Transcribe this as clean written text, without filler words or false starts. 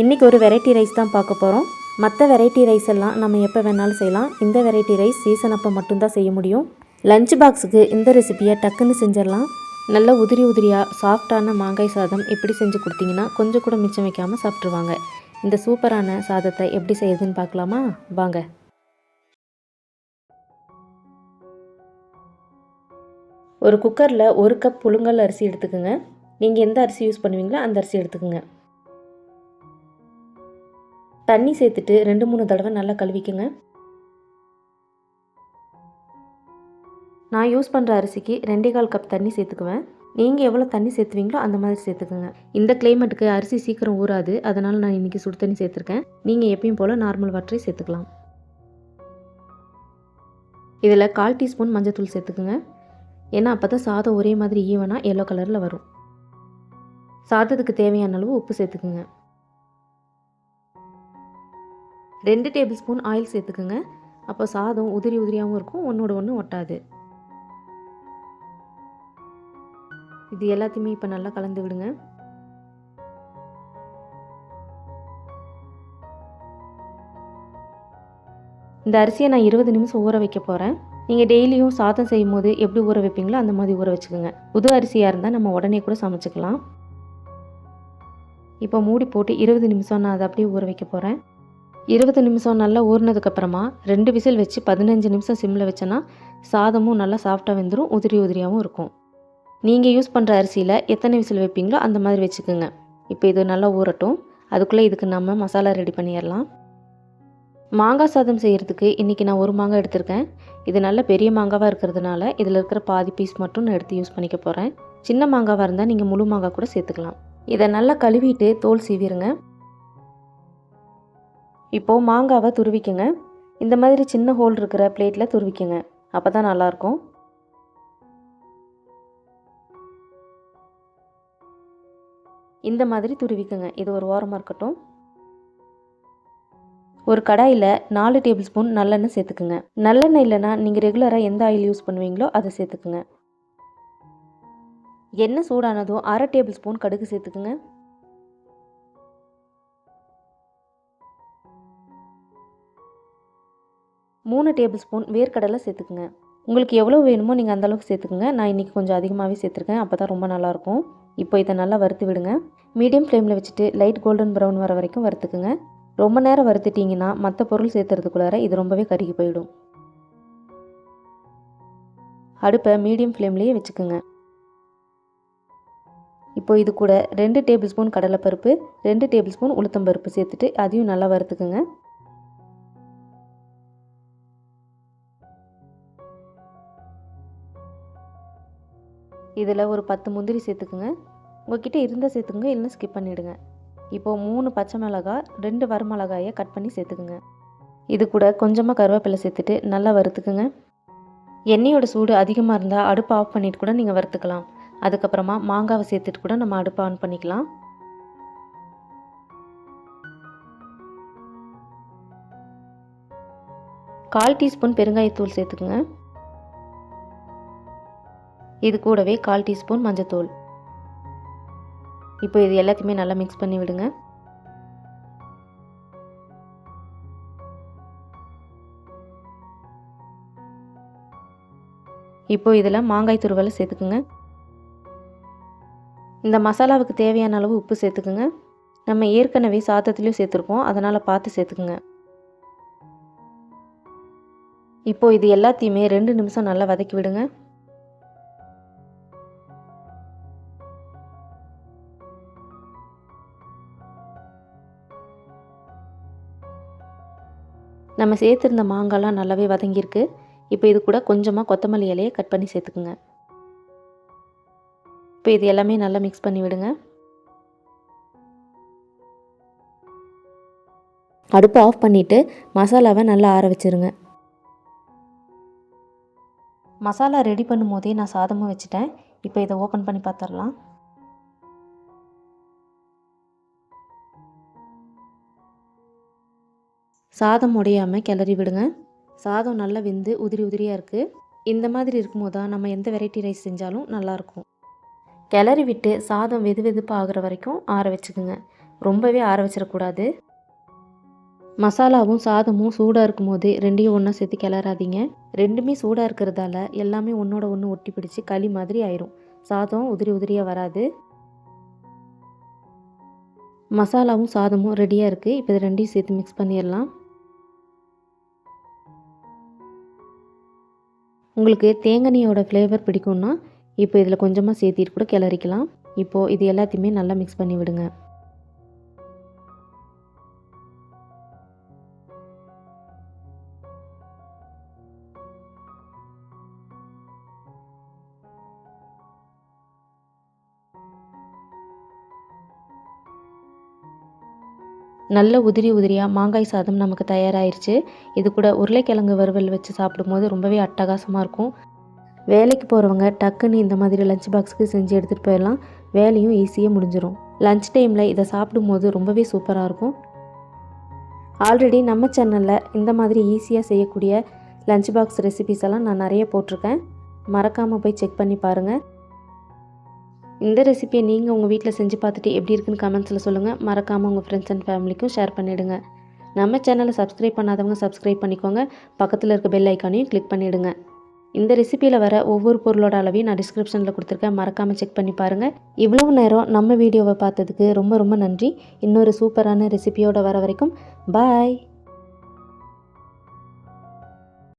இன்றைக்கி ஒரு variety rice தான் பார்க்க போகிறோம். மற்ற வெரைட்டி ரைஸ் எல்லாம் நம்ம எப்போ வேணாலும் செய்யலாம். இந்த வெரைட்டி ரைஸ் சீசன் அப்போ மட்டும்தான் செய்ய முடியும். லஞ்ச் பாக்ஸுக்கு இந்த ரெசிபியை டக்குன்னு செஞ்சிடலாம். நல்ல உதிரியாக சாஃப்டான மாங்காய் சாதம் இப்படி செஞ்சு கொடுத்தீங்கன்னா கொஞ்சம் கூட மிச்சம் வைக்காமல் சாப்பிட்ருவாங்க. இந்த சூப்பரான சாதத்தை எப்படி செய்யுதுன்னு பார்க்கலாமா? வாங்க. ஒரு குக்கரில் 1 கப் புழுங்கல் அரிசி எடுத்துக்கோங்க. நீங்கள் எந்த அரிசி யூஸ் பண்ணுவீங்களோ அந்த அரிசி எடுத்துக்கோங்க. தண்ணி சேர்த்துட்டு 2-3 தடவை நல்லா கழுவிக்குங்க. நான் யூஸ் பண்ணுற அரிசிக்கு 2.25 கப் தண்ணி சேர்த்துக்குவேன். நீங்கள் எவ்வளோ தண்ணி சேர்த்துவீங்களோ அந்த மாதிரி சேர்த்துக்குங்க. இந்த கிளைமேட்டுக்கு அரிசி சீக்கிரம் ஊறாது, அதனால் நான் இன்றைக்கி சுடு தண்ணி சேர்த்துருக்கேன். நீங்கள் எப்பயும் போல் நார்மல் வாட்டரை சேர்த்துக்கலாம். இதில் 1/4 டீஸ்பூன் மஞ்சள் சேர்த்துக்குங்க. ஏன்னா அப்போ தான் சாதம் ஒரே மாதிரி ஈவனாக எல்லோ கலரில் வரும். சாதத்துக்கு தேவையான அளவு உப்பு சேர்த்துக்குங்க. 2 டேபிள் ஸ்பூன் ஆயில் சேர்த்துக்குங்க. அப்போ சாதம் உதிரியாகவும் இருக்கும், ஒன்றோட ஒன்று ஒட்டாது. இது எல்லாத்தையுமே இப்போ நல்லா கலந்து விடுங்க. இந்த அரிசியை நான் 20 நிமிஷம் ஊற வைக்க போகிறேன். நீங்கள் டெய்லியும் சாதம் செய்யும் போது எப்படி ஊற வைப்பீங்களோ அந்த மாதிரி ஊற வச்சுக்கோங்க. புது அரிசியாக இருந்தால் நம்ம உடனே கூட சமைச்சிக்கலாம். இப்போ மூடி போட்டு 20 நிமிஷம் நான் அதை அப்படியே ஊற வைக்க போகிறேன். 20 நிமிஷம் நல்லா ஊறினதுக்கப்புறமா 2 விசில் வச்சு 15 நிமிஷம் சிம்மில் வச்சோன்னா சாதமும் நல்லா சாஃப்டாக வெந்துடும், உதிரியாகவும் இருக்கும். நீங்கள் யூஸ் பண்ணுற அரிசியில் எத்தனை விசில் வைப்பீங்களோ அந்த மாதிரி வச்சுக்கோங்க. இப்போ இது நல்லா ஊறட்டும். அதுக்குள்ளே இதுக்கு நம்ம மசாலா ரெடி பண்ணிடலாம். மாங்காய் சாதம் செய்கிறதுக்கு இன்றைக்கி நான் 1 மாங்காய் எடுத்திருக்கேன். இது நல்ல பெரிய மாங்காவாக இருக்கிறதுனால இதில் இருக்கிற பாதி பீஸ் மட்டும் நான் எடுத்து யூஸ் பண்ணிக்க போகிறேன். சின்ன மாங்காவாக இருந்தால் நீங்கள் முழு மாங்காய் கூட சேர்த்துக்கலாம். இதை நல்லா கழுவிட்டு தோல் சீவிடுங்க. இப்போது மாங்காவை துருவிக்குங்க. இந்த மாதிரி சின்ன ஹோல் இருக்கிற பிளேட்டில் துருவிக்குங்க, அப்போ தான் நல்லாயிருக்கும். இந்த மாதிரி துருவிக்குங்க. இது ஒரு ஓரமாக இருக்கட்டும். ஒரு கடாயில் 4 டேபிள் ஸ்பூன் நல்லெண்ணெய் சேர்த்துக்குங்க. நல்லெண்ணெய் இல்லைன்னா நீங்கள் ரெகுலராக எந்த ஆயில் யூஸ் பண்ணுவீங்களோ அதை சேர்த்துக்குங்க. எண்ணெய் சூடானதும் 1/2 டேபிள் ஸ்பூன் கடுகு சேர்த்துக்குங்க. 3 டேபிள் ஸ்பூன் வேர்க்கடலை சேர்த்துக்குங்க. உங்களுக்கு எவ்வளோ வேணுமோ நீங்கள் அந்தளவுக்கு சேர்த்துக்குங்க. நான் இன்றைக்கி கொஞ்சம் அதிகமாகவே சேர்த்துருக்கேன், அப்போ தான் ரொம்ப நல்லாயிருக்கும். இப்போ இதை நல்லா வறுத்து விடுங்க. மீடியம் ஃப்ளேமில் வச்சுட்டு லைட் கோல்டன் ப்ரௌன் வர வரைக்கும் வறுத்துக்குங்க. ரொம்ப நேரம் வறுத்துட்டிங்கன்னா மற்ற பொருள் சேர்த்துறதுக்குள்ளார இது ரொம்பவே கருகி போயிடும். அடுப்பை மீடியம் ஃப்ளேம்லேயே வச்சுக்குங்க. இப்போ இது கூட 2 டேபிள் ஸ்பூன் கடலைப்பருப்பு, 2 டேபிள் ஸ்பூன் உளுத்தம்பருப்பு சேர்த்துட்டு அதையும் நல்லா வறுத்துக்குங்க. இதில் ஒரு 10 முந்திரி சேர்த்துக்குங்க. உங்கள்கிட்ட இருந்தால் சேர்த்துக்குங்க, இல்லைன்னா ஸ்கிப் பண்ணிவிடுங்க. இப்போது 3 பச்சை மிளகாய், 2 வரமிளகாயை கட் பண்ணி சேர்த்துக்குங்க. இது கூட கொஞ்சமாக கருவேப்பிலை சேர்த்துட்டு நல்லா வறுத்துக்குங்க. எண்ணெயோட சூடு அதிகமாக இருந்தால் அடுப்பை ஆஃப் பண்ணிவிட்டு கூட நீங்கள் வறுத்துக்கலாம். அதுக்கப்புறமா மாங்காவை சேர்த்துட்டு கூட நம்ம அடுப்பை ஆன் பண்ணிக்கலாம். கால் டீஸ்பூன் பெருங்காயத்தூள் சேர்த்துக்குங்க. இது கூடவே 1/4 டீஸ்பூன் மஞ்சத்தூள். இப்போ இது எல்லாத்தையுமே நல்லா மிக்ஸ் பண்ணி விடுங்க. இப்போ இதில் மாங்காய் துருவலை சேர்த்துக்குங்க. இந்த மசாலாவுக்கு தேவையான அளவு உப்பு சேர்த்துக்குங்க. நம்ம ஏற்கனவே சாதத்துலேயும் சேர்த்துருக்கோம், அதனால் பார்த்து சேர்த்துக்குங்க. இப்போ இது எல்லாத்தையுமே 2 நிமிஷம் நல்லா வதக்கி விடுங்க. நம்ம சேர்த்துருந்த மாங்காய்லாம் நல்லாவே வதங்கியிருக்கு. இப்போ இது கூட கொஞ்சமாக கொத்தமல்லி இலையை கட் பண்ணி சேர்த்துக்குங்க. இப்போ இது எல்லாமே நல்லா மிக்ஸ் பண்ணி விடுங்க. அடுப்பை ஆஃப் பண்ணிவிட்டு மசாலாவை நல்லா ஆற வச்சுருங்க. மசாலா ரெடி பண்ணும் போதே நான் சாதமும் வச்சுட்டேன். இப்போ இதை ஓப்பன் பண்ணி பார்த்துடலாம். சாதம் உடையாமல் கிளறி விடுங்க. சாதம் நல்லா வெந்து உதிரியாக இருக்குது. இந்த மாதிரி இருக்கும்போது தான் நம்ம எந்த வெரைட்டி ரைஸ் செஞ்சாலும் நல்லாயிருக்கும். கிளறி விட்டு சாதம் வெது வெதுப்பாக ஆகிற வரைக்கும் ஆற வச்சுக்குங்க. ரொம்பவே ஆற வச்சிடக்கூடாது. மசாலாவும் சாதமும் சூடாக இருக்கும்போதே ரெண்டையும் ஒன்றா சேர்த்து கிளறாதீங்க. ரெண்டுமே சூடாக இருக்கிறதால எல்லாமே ஒன்றோட ஒன்று ஒட்டி பிடிச்சி களி மாதிரி ஆயிரும். சாதம் உதிரி உதிரியாக வராது. மசாலாவும் சாதமும் ரெடியாக இருக்குது. இப்போ இது ரெண்டையும் சேர்த்து மிக்ஸ் பண்ணிடலாம். உங்களுக்கு தேங்காய் ஃப்ளேவர் பிடிக்கும்னா இப்போ இதில் கொஞ்சமாக சேர்த்திட்டு கூட கிளறிக்கலாம். இப்போது இது எல்லாத்தையுமே நல்லா மிக்ஸ் பண்ணி விடுங்க. நல்ல உதிரி உதிரியாக மாங்காய் சாதம் நமக்கு தயாராகிருச்சு. இது கூட உருளைக்கிழங்கு வறுவல் வச்சு சாப்பிடும்போது ரொம்பவே அட்டகாசமாக இருக்கும். வேலைக்கு போகிறவங்க டக்குன்னு இந்த மாதிரி லஞ்ச் பாக்ஸுக்கு செஞ்சு எடுத்துகிட்டு போயிடலாம். வேலையும் ஈஸியாக முடிஞ்சிடும். லஞ்ச் டைமில் இதை சாப்பிடும்போது ரொம்பவே சூப்பராக இருக்கும். ஆல்ரெடி நம்ம சேனலில் இந்த மாதிரி ஈஸியாக செய்யக்கூடிய லஞ்ச் பாக்ஸ் ரெசிபிஸ் எல்லாம் நான் நிறைய போட்டிருக்கேன். மறக்காமல் போய் செக் பண்ணி பாருங்கள். இந்த ரெசிபியை நீங்கள் உங்கள் வீட்டில் செஞ்சு பார்த்துட்டு எப்படி இருக்குன்னு கமெண்ட்ஸில் சொல்லுங்கள். மறக்காமல் உங்கள் ஃப்ரெண்ட்ஸ் அண்ட் ஃபேமிலிக்கும் ஷேர் பண்ணிவிடுங்க. நம்ம சேனலை சப்ஸ்கிரைப் பண்ணாதவங்க சப்ஸ்கிரைப் பண்ணிக்கோங்க. பக்கத்தில் இருக்க பெல் ஐக்கானையும் கிளிக் பண்ணிவிடுங்க. இந்த ரெசிபியில் வர ஒவ்வொரு பொருளோட அளவையும் நான் டிஸ்கிரிப்ஷனில் கொடுத்துருக்கேன். மறக்காமல் செக் பண்ணி பாருங்கள். இவ்வளவு நேரம் நம்ம வீடியோவை பார்த்ததுக்கு ரொம்ப ரொம்ப நன்றி. இன்னொரு சூப்பரான ரெசிபியோடு வர வரைக்கும் பாய்.